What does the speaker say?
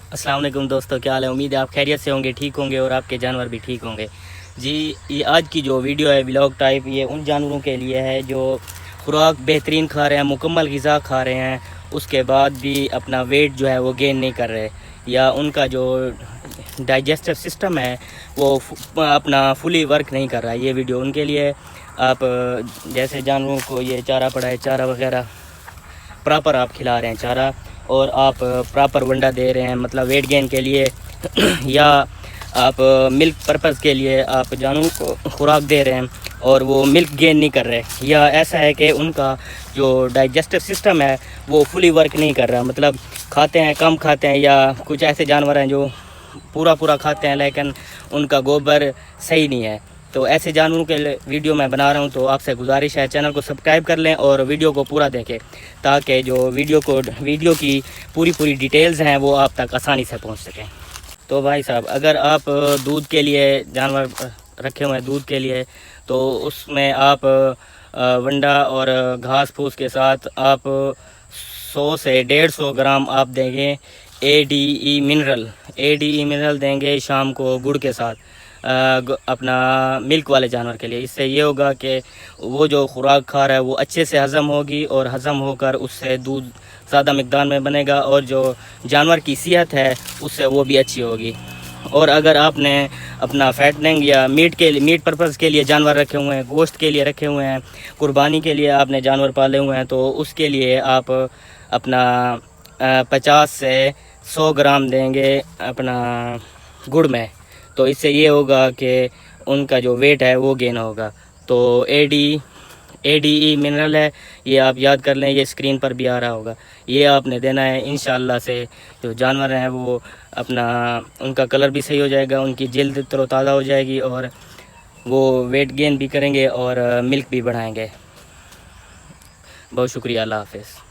अस्सलाम वालेकुम दोस्तों, क्या हाल है। उम्मीद है आप खैरियत से होंगे, ठीक होंगे और आपके जानवर भी ठीक होंगे। जी, ये आज की जो वीडियो है व्लॉग टाइप, ये उन जानवरों के लिए है जो खुराक बेहतरीन खा रहे हैं, मुकम्मल ग़िज़ा खा रहे हैं, उसके बाद भी अपना वेट जो है वो गेन नहीं कर रहे, या उनका जो डाइजेस्टिव सिस्टम है वो अपना फुली वर्क नहीं कर रहा है। ये वीडियो उनके लिए है। आप जैसे जानवरों को ये चारा पड़ा है, चारा वगैरह प्रॉपर आप खिला रहे हैं चारा, और आप प्रॉपर वंडा दे रहे हैं, मतलब वेट गेन के लिए या आप मिल्क पर्पज़ के लिए आप जानवरों को खुराक दे रहे हैं और वो मिल्क गेन नहीं कर रहे, या ऐसा है कि उनका जो डाइजेस्टिव सिस्टम है वो फुली वर्क नहीं कर रहा, मतलब खाते हैं कम खाते हैं, या कुछ ऐसे जानवर हैं जो पूरा खाते हैं लेकिन उनका गोबर सही नहीं है। तो ऐसे जानवरों के वीडियो मैं बना रहा हूं, तो आपसे गुजारिश है चैनल को सब्सक्राइब कर लें और वीडियो को पूरा देखें, ताकि जो वीडियो की पूरी डिटेल्स हैं वो आप तक आसानी से पहुंच सकें। तो भाई साहब, अगर आप दूध के लिए जानवर रखे हुए हैं दूध के लिए, तो उसमें आप वंडा और घास फूस के साथ आप 100 से 150 ग्राम आप देंगे ADE मिनरल देंगे शाम को गुड़ के साथ अपना मिल्क वाले जानवर के लिए। इससे ये होगा कि वो जो खुराक खा रहा है वो अच्छे से हज़म होगी, और हज़म होकर उससे दूध ज़्यादा मिक़दार में बनेगा, और जो जानवर की सेहत है उससे वो भी अच्छी होगी। और अगर आपने अपना फैटनिंग या मीट पर्पज़ के लिए जानवर रखे हुए हैं, गोश्त के लिए रखे हुए हैं, कुर्बानी के लिए आपने जानवर पाले हुए हैं, तो उसके लिए आप अपना 50 से 100 ग्राम देंगे अपना गुड़ में। तो इससे ये होगा कि उनका जो वेट है वो गेन होगा। तो ADE मिनरल है, ये आप याद कर लें, ये स्क्रीन पर भी आ रहा होगा। ये आपने देना है, इंशाल्लाह से जो जानवर हैं वो अपना उनका कलर भी सही हो जाएगा, उनकी जल्द तरोताज़ा हो जाएगी, और वो वेट गेन भी करेंगे और मिल्क भी बढ़ाएंगे। बहुत शुक्रिया, अल्लाह हाफ़िज़।